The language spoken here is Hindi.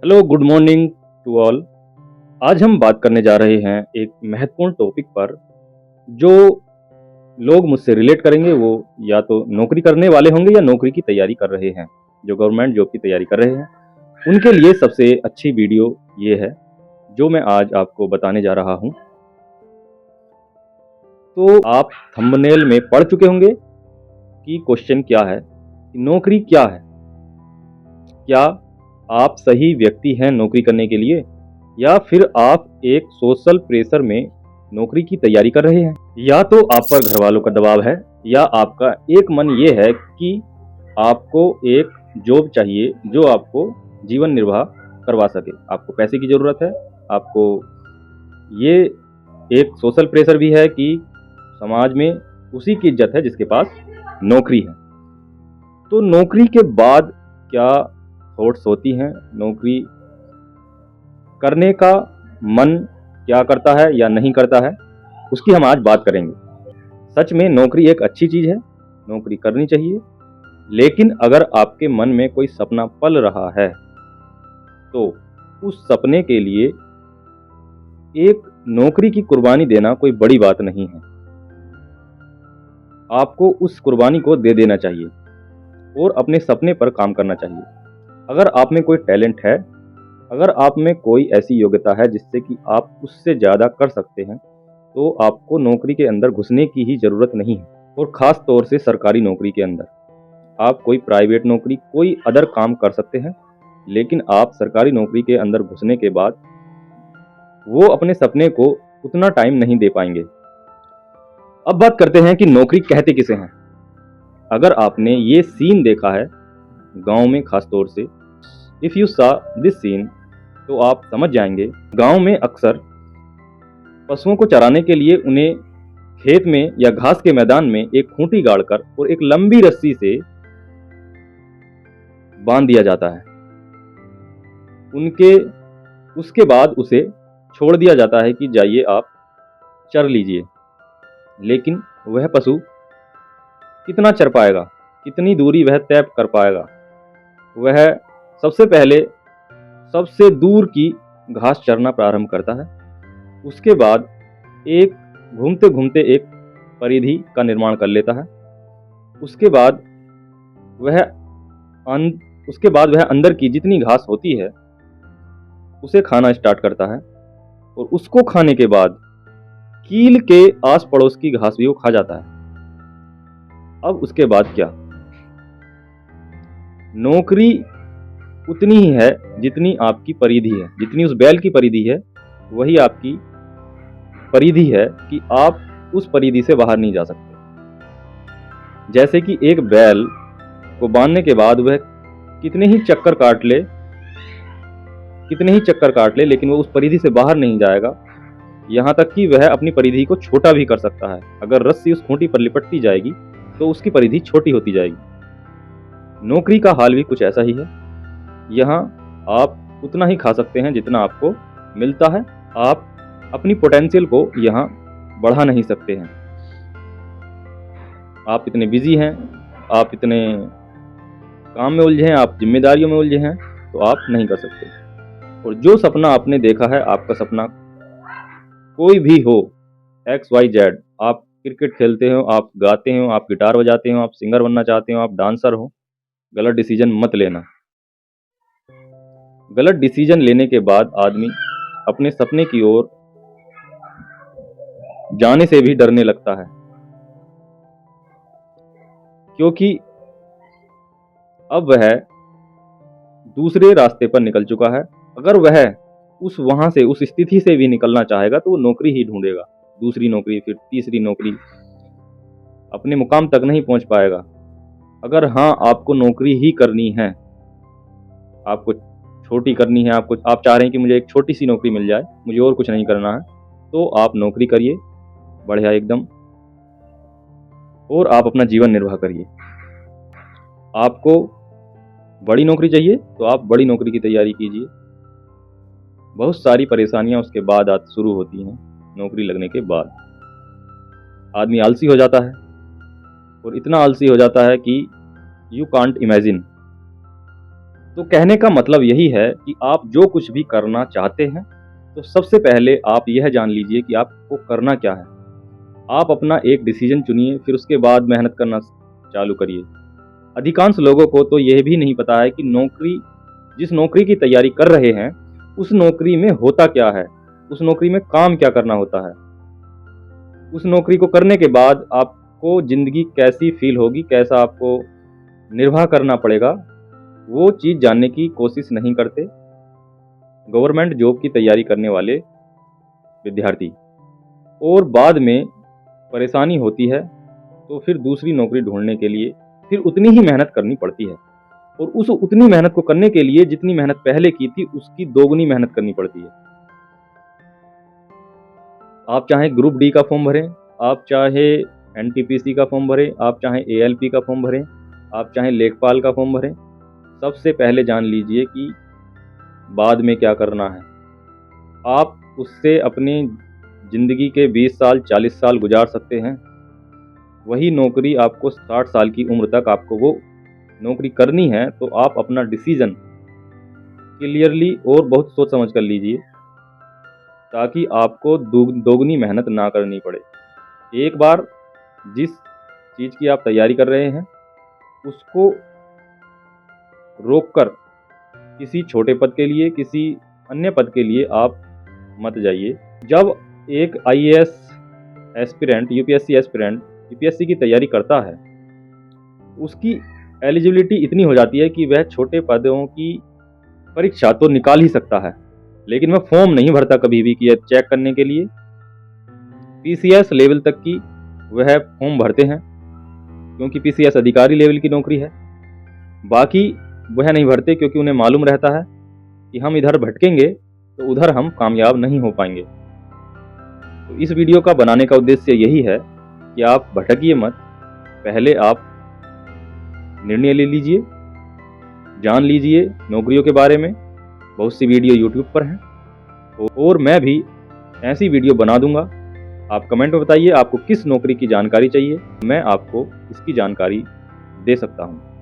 Hello, good morning to all. आज हम बात करने जा रहे हैं एक महत्वपूर्ण टॉपिक पर। जो लोग मुझसे रिलेट करेंगे वो या तो नौकरी करने वाले होंगे या नौकरी की तैयारी कर रहे हैं, जो गवर्नमेंट जॉब की तैयारी कर रहे हैं। उनके लिए सबसे अच्छी वीडियो ये है जो मैं आज आपको बताने जा रहा हूँ। तो आप थंबनेल में पढ़ चुके होंगे कि क्वेश्चन क्या है, कि नौकरी क्या है। क्या आप सही व्यक्ति हैं नौकरी करने के लिए, या फिर आप एक सोशल प्रेशर में नौकरी की तैयारी कर रहे हैं। या तो आप पर घर वालों का दबाव है, या आपका एक मन ये है कि आपको एक जॉब चाहिए जो आपको जीवन निर्वाह करवा सके। आपको पैसे की ज़रूरत है, आपको ये एक सोशल प्रेशर भी है कि समाज में उसी की इज्जत है जिसके पास नौकरी है। तो नौकरी के बाद क्या थॉट्स होती हैं, नौकरी करने का मन क्या करता है या नहीं करता है, उसकी हम आज बात करेंगे। सच में नौकरी एक अच्छी चीज़ है, नौकरी करनी चाहिए। लेकिन अगर आपके मन में कोई सपना पल रहा है तो उस सपने के लिए एक नौकरी की कुर्बानी देना कोई बड़ी बात नहीं है। आपको उस कुर्बानी को दे देना चाहिए और अपने सपने पर काम करना चाहिए। अगर आप में कोई टैलेंट है, अगर आप में कोई ऐसी योग्यता है जिससे कि आप उससे ज़्यादा कर सकते हैं, तो आपको नौकरी के अंदर घुसने की ही ज़रूरत नहीं है। और ख़ास तौर से सरकारी नौकरी के अंदर आप कोई प्राइवेट नौकरी, कोई अदर काम कर सकते हैं, लेकिन आप सरकारी नौकरी के अंदर घुसने के बाद वो अपने सपने को उतना टाइम नहीं दे पाएंगे। अब बात करते हैं कि नौकरी कहते किसे हैं। अगर आपने ये सीन देखा है गांव में, खास तौर से इफ़ यू सा दिस सीन, तो आप समझ जाएंगे। गांव में अक्सर पशुओं को चराने के लिए उन्हें खेत में या घास के मैदान में एक खूंटी गाड़कर और एक लंबी रस्सी से बांध दिया जाता है। उनके उसके बाद उसे छोड़ दिया जाता है कि जाइए आप चर लीजिए। लेकिन वह पशु कितना चर पाएगा, कितनी दूरी वह तय कर पाएगा। वह सबसे पहले सबसे दूर की घास चरना प्रारंभ करता है। उसके बाद एक घूमते घूमते एक परिधि का निर्माण कर लेता है। उसके बाद वह अंदर की जितनी घास होती है उसे खाना स्टार्ट करता है, और उसको खाने के बाद कील के आस पड़ोस की घास भी वो खा जाता है। अब उसके बाद क्या, नौकरी उतनी ही है जितनी आपकी परिधि है, जितनी उस बैल की परिधि है वही आपकी परिधि है, कि आप उस परिधि से बाहर नहीं जा सकते। जैसे कि एक बैल को बांधने के बाद वह कितने ही चक्कर काट ले, लेकिन वो उस परिधि से बाहर नहीं जाएगा। यहाँ तक कि वह अपनी परिधि को छोटा भी कर सकता है। अगर रस्सी उस खूंटी पर लिपटती जाएगी तो उसकी परिधि छोटी होती जाएगी। नौकरी का हाल भी कुछ ऐसा ही है। यहाँ आप उतना ही खा सकते हैं जितना आपको मिलता है। आप अपनी पोटेंशियल को यहाँ बढ़ा नहीं सकते हैं। आप इतने बिजी हैं, आप इतने काम में उलझे हैं, आप जिम्मेदारियों में उलझे हैं, तो आप नहीं कर सकते। और जो सपना आपने देखा है, आपका सपना कोई भी हो, XYZ, आप क्रिकेट खेलते हो, आप गाते हो, आप गिटार बजाते हो, आप सिंगर बनना चाहते हो, आप डांसर हो, गलत डिसीजन मत लेना। गलत डिसीजन लेने के बाद आदमी अपने सपने की ओर जाने से भी डरने लगता है, क्योंकि अब वह दूसरे रास्ते पर निकल चुका है। अगर वह उस स्थिति से भी निकलना चाहेगा तो वो नौकरी ही ढूंढेगा, दूसरी नौकरी, फिर तीसरी नौकरी, अपने मुकाम तक नहीं पहुंच पाएगा। अगर हाँ, आपको नौकरी ही करनी है, आपको छोटी करनी है, आप चाह रहे हैं कि मुझे एक छोटी सी नौकरी मिल जाए, मुझे और कुछ नहीं करना है, तो आप नौकरी करिए बढ़िया एकदम, और आप अपना जीवन निर्वाह करिए। आपको बड़ी नौकरी चाहिए तो आप बड़ी नौकरी की तैयारी कीजिए। बहुत सारी परेशानियां उसके बाद शुरू होती हैं। नौकरी लगने के बाद आदमी आलसी हो जाता है, और इतना आलसी हो जाता है कि यू कांट इमेजिन। तो कहने का मतलब यही है कि आप जो कुछ भी करना चाहते हैं तो सबसे पहले आप यह जान लीजिए कि आपको करना क्या है। आप अपना एक डिसीजन चुनिए, फिर उसके बाद मेहनत करना चालू करिए। अधिकांश लोगों को तो यह भी नहीं पता है कि जिस नौकरी की तैयारी कर रहे हैं उस नौकरी में होता क्या है, उस नौकरी में काम क्या करना होता है, उस नौकरी को करने के बाद आपको ज़िंदगी कैसी फील होगी, कैसा आपको निर्वाह करना पड़ेगा, वो चीज़ जानने की कोशिश नहीं करते गवर्नमेंट जॉब की तैयारी करने वाले विद्यार्थी। और बाद में परेशानी होती है तो फिर दूसरी नौकरी ढूंढने के लिए फिर उतनी ही मेहनत करनी पड़ती है, और उस उतनी मेहनत को करने के लिए जितनी मेहनत पहले की थी उसकी दोगुनी मेहनत करनी पड़ती है। आप चाहे ग्रुप डी का फॉर्म भरें, आप चाहे एनटीपीसी का फॉर्म भरें, आप चाहे एएलपी का फॉर्म भरें, आप चाहे लेखपाल का फॉर्म भरें, सबसे पहले जान लीजिए कि बाद में क्या करना है। आप उससे अपनी ज़िंदगी के 20 साल 40 साल गुजार सकते हैं। वही नौकरी आपको 60 साल की उम्र तक आपको वो नौकरी करनी है, तो आप अपना डिसीजन क्लियरली और बहुत सोच समझ कर लीजिए ताकि आपको दोगुनी मेहनत ना करनी पड़े। एक बार जिस चीज़ की आप तैयारी कर रहे हैं उसको रोककर किसी छोटे पद के लिए, किसी अन्य पद के लिए आप मत जाइए। जब एक IAS aspirant, UPSC aspirant UPSC की तैयारी करता है, उसकी एलिजिबिलिटी इतनी हो जाती है कि वह छोटे पदों की परीक्षा तो निकाल ही सकता है, लेकिन वह फॉर्म नहीं भरता कभी भी कि चेक करने के लिए। पीसीएस लेवल तक की वह फॉर्म भरते हैं क्योंकि पीसीएस अधिकारी लेवल की नौकरी है। बाकी वह नहीं भरते क्योंकि उन्हें मालूम रहता है कि हम इधर भटकेंगे तो उधर हम कामयाब नहीं हो पाएंगे। तो इस वीडियो का बनाने का उद्देश्य यही है कि आप भटकिए मत, पहले आप निर्णय ले लीजिए, जान लीजिए नौकरियों के बारे में। बहुत सी वीडियो यूट्यूब पर हैं और मैं भी ऐसी वीडियो बना दूंगा। आप कमेंट में बताइए आपको किस नौकरी की जानकारी चाहिए, मैं आपको इसकी जानकारी दे सकता हूं।